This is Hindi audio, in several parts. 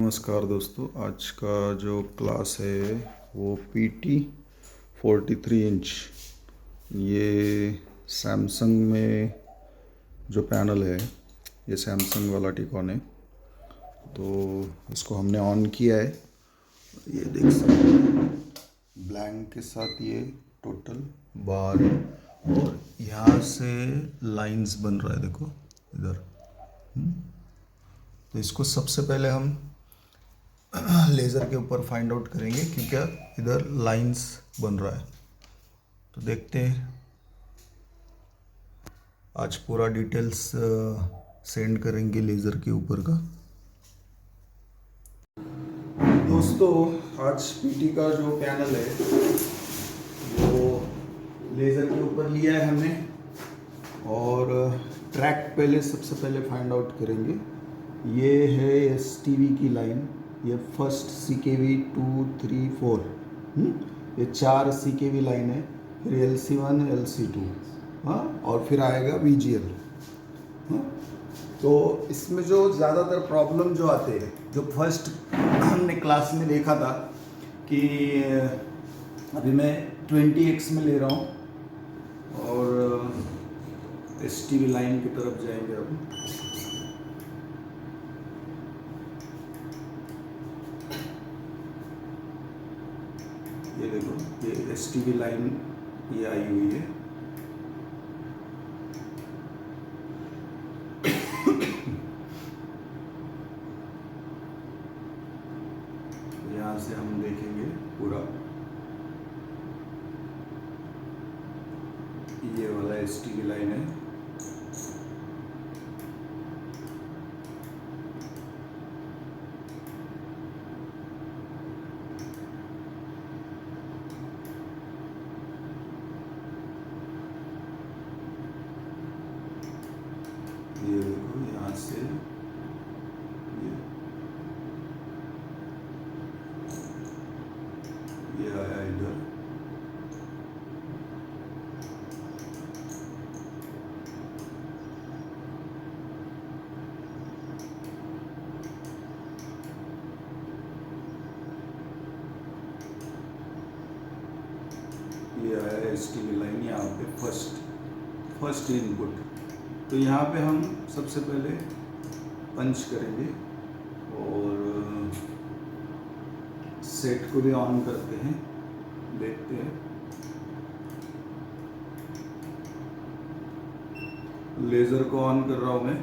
नमस्कार दोस्तों, आज का जो क्लास है वो पीटी 43 इंच। ये सैमसंग में जो पैनल है, ये सैमसंग वाला टिकॉन है। तो इसको हमने ऑन किया है, ये देख सकते हैं ब्लैंक के साथ ये टोटल बार है। और यहाँ से लाइंस बन रहा है, देखो इधर। तो इसको सबसे पहले हम लेज़र के ऊपर फाइंड आउट करेंगे कि क्या इधर लाइंस बन रहा है। तो देखते हैं, आज पूरा डिटेल्स सेंड करेंगे लेज़र के ऊपर का। दोस्तों, आज पीटी का जो पैनल है वो लेज़र के ऊपर लिया है हमने, और ट्रैक पहले सबसे पहले फाइंड आउट करेंगे। ये है एसटीवी की लाइन, ये फर्स्ट CKV 2 3 4, ये 4 CKV लाइन है। फिर LC1 LC2, हाँ, और फिर आएगा VGL। हाँ, तो इसमें जो ज़्यादातर प्रॉब्लम जो आते हैं, जो फर्स्ट हमने क्लास में देखा था कि अभी मैं 20x में ले रहा हूँ और STV लाइन की तरफ जाएंगे अब। ये देखो, ये STV लाइन ये आई हुई है। यहाँ से हम देखेंगे पूरा, ये वाला STV लाइन है। ये देखो, यहाँ से ये आया इधर। ये आया STV लाइन यहाँ पे फर्स्ट इनपुट। तो यहाँ पे हम सबसे पहले पंच करेंगे और सेट को भी ऑन करते हैं, देखते हैं। लेज़र को ऑन कर रहा हूँ मैं।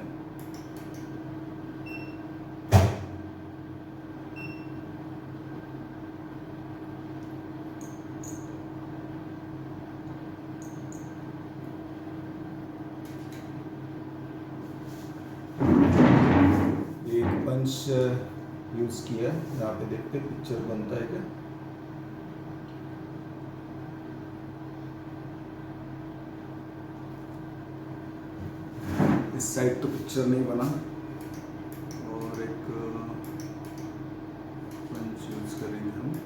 एक पंच यूज़ किया, यहाँ पे देखते पिक्चर बनता है क्या। इस साइड तो पिक्चर नहीं बना, और एक पंच यूज़ करेंगे हम।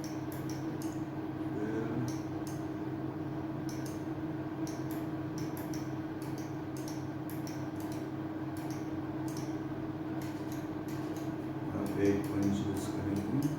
फिर एक पंच यूज़ करेंगे।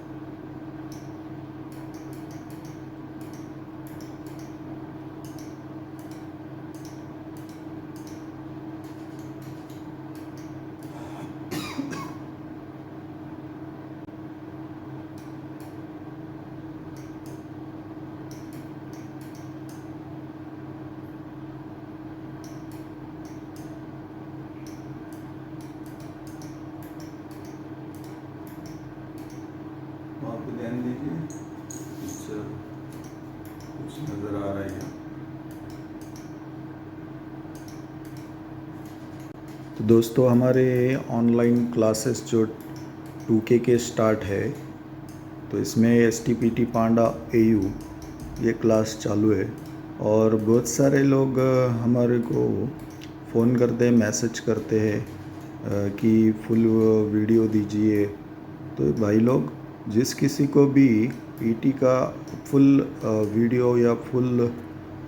वहाँ पे ध्यान दीजिए, पिक्चर कुछ नज़र आ रहा है। तो दोस्तों, हमारे ऑनलाइन क्लासेस जो 2K के स्टार्ट है, तो इसमें STPT पांडा AU ये क्लास चालू है। और बहुत सारे लोग हमारे को फ़ोन करते हैं, मैसेज करते हैं कि फुल वीडियो दीजिए। तो भाई लोग, जिस किसी को भी पीटी का फुल वीडियो या फुल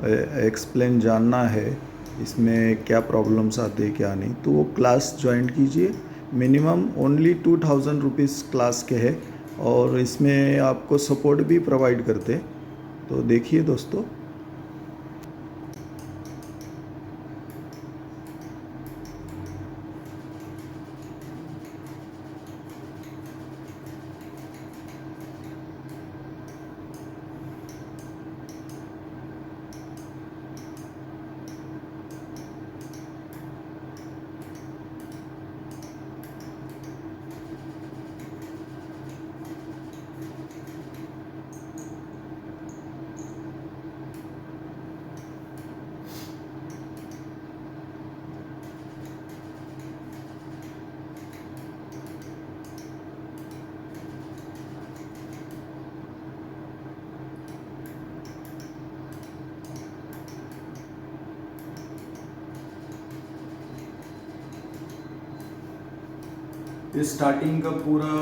एक्सप्लेन जानना है, इसमें क्या प्रॉब्लम्स आते हैं क्या नहीं, तो वो क्लास ज्वाइन कीजिए। मिनिमम ओनली 2000 रुपीज़ क्लास के है और इसमें आपको सपोर्ट भी प्रोवाइड करते। तो देखिए दोस्तों, ये स्टार्टिंग का पूरा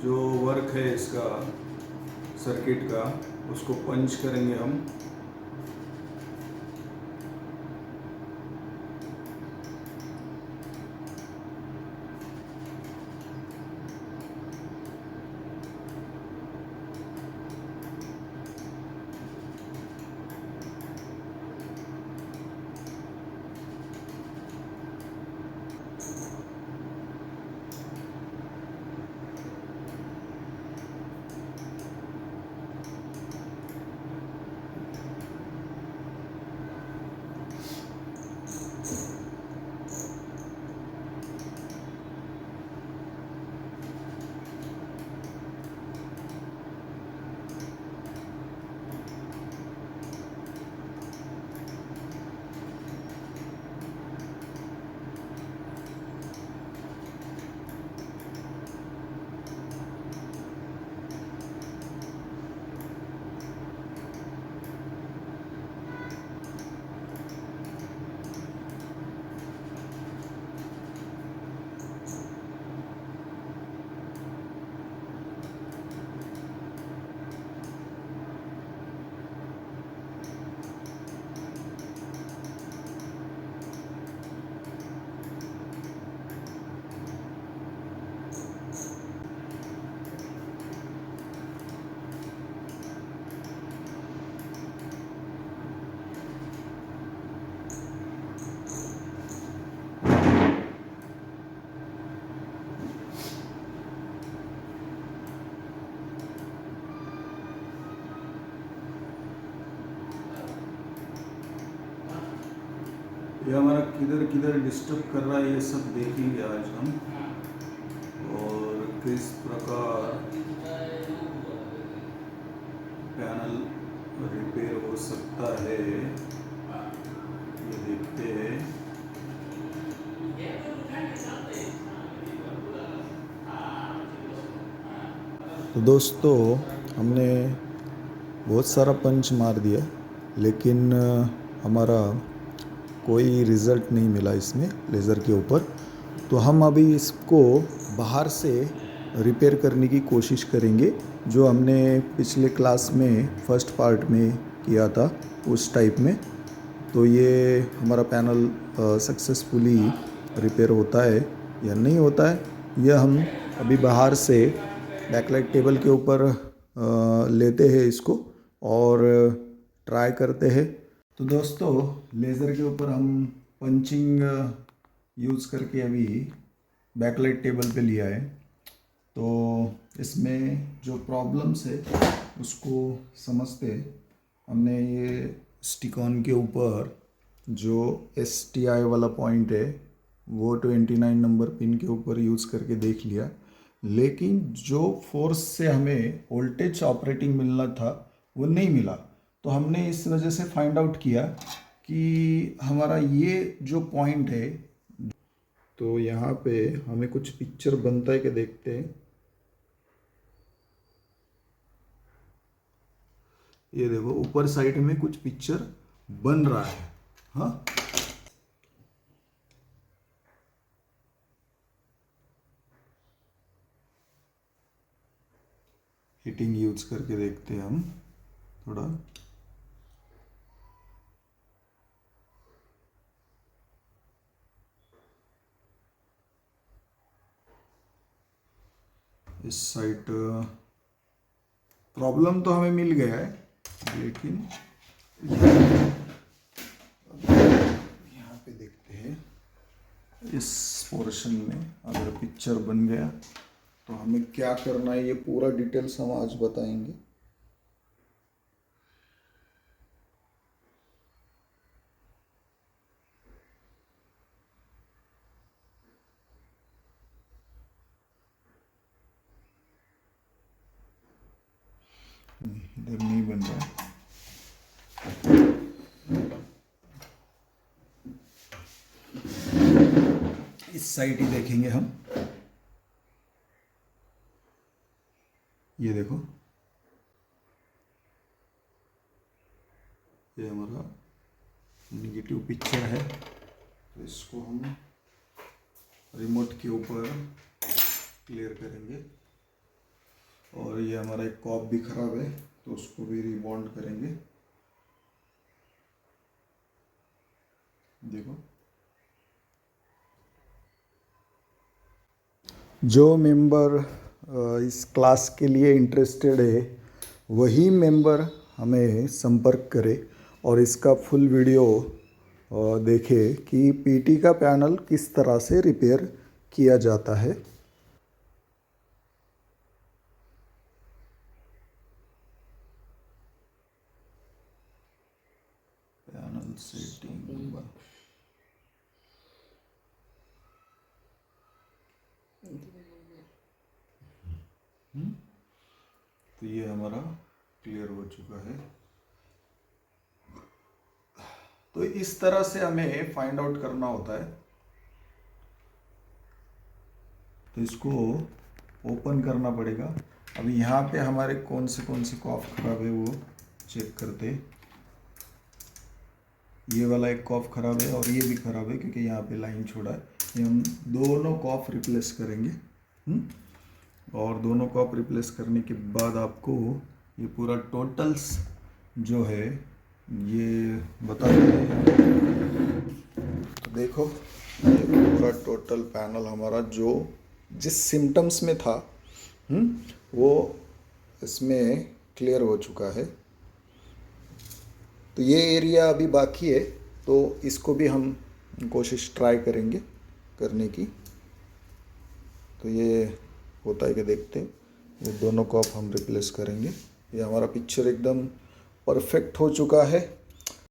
जो वर्क है इसका सर्किट का, उसको पंच करेंगे हम। ये हमारा किधर किधर डिस्टर्ब कर रहा है ये सब देखेंगे आज हम, और किस प्रकार पैनल रिपेयर हो सकता है ये देखते हैं। तो दोस्तों, हमने बहुत सारा पंच मार दिया, लेकिन हमारा कोई रिज़ल्ट नहीं मिला इसमें लेज़र के ऊपर। तो हम अभी इसको बाहर से रिपेयर करने की कोशिश करेंगे, जो हमने पिछले क्लास में फर्स्ट पार्ट में किया था उस टाइप में। तो ये हमारा पैनल सक्सेसफुली रिपेयर होता है या नहीं होता है, यह हम अभी बाहर से बैकलाइट टेबल के ऊपर लेते हैं इसको और ट्राई करते हैं। तो दोस्तों, लेज़र के ऊपर हम पंचिंग यूज़ करके अभी बैकलाइट टेबल पे लिया है। तो इसमें जो प्रॉब्लम्स है उसको समझते। हमने ये स्टिक ऑन के ऊपर जो STI वाला पॉइंट है वो 29 नंबर पिन के ऊपर यूज़ करके देख लिया, लेकिन जो फोर्स से हमें वोल्टेज ऑपरेटिंग मिलना था वो नहीं मिला। तो हमने इस वजह से फाइंड आउट किया कि हमारा ये जो पॉइंट है, तो यहाँ पे हमें कुछ पिक्चर बनता है कि देखते हैं। ये देखो, ऊपर साइड में कुछ पिक्चर बन रहा है। हाँ, हीटिंग यूज करके देखते हैं हम थोड़ा। इस साइड प्रॉब्लम तो हमें मिल गया है, लेकिन यहाँ पे देखते हैं इस पोर्शन में अगर पिक्चर बन गया तो हमें क्या करना है, ये पूरा डिटेल्स हम आज बताएंगे। इधर नहीं बन रहा है। इस साइड ही देखेंगे हम, ये देखो, ये हमारा निगेटिव पिक्चर है, तो इसको हम रिमोट के ऊपर क्लियर करेंगे। और ये हमारा एक कॉप भी खराब है, तो उसको भी रिबॉन्ड करेंगे। देखो, जो मेंबर इस क्लास के लिए इंटरेस्टेड है वही मेंबर हमें संपर्क करे और इसका फुल वीडियो देखे कि पीटी का पैनल किस तरह से रिपेयर किया जाता है। पैनल सेटिंग, तो ये हमारा क्लियर हो चुका है। तो इस तरह से हमें फाइंड आउट करना होता है। तो इसको ओपन करना पड़ेगा। अभी यहाँ पे हमारे कौन से कॉफ खराब है वो चेक करते हैं। ये वाला एक कॉफ खराब है और ये भी खराब है क्योंकि यहाँ पे लाइन छोड़ा है। ये हम दोनों कॉफ रिप्लेस करेंगे। और दोनों कॉप रिप्लेस करने के बाद आपको ये पूरा टोटल्स जो है ये बता देंगे। तो देखो, ये पूरा टोटल पैनल हमारा जो जिस सिम्टम्स में था वो इसमें क्लियर हो चुका है। तो ये एरिया अभी बाकी है, तो इसको भी हम कोशिश ट्राई करेंगे करने की। तो ये होता है कि देखते हैं, ये दोनों कॉप हम रिप्लेस करेंगे। ये हमारा पिक्चर एकदम परफेक्ट हो चुका है।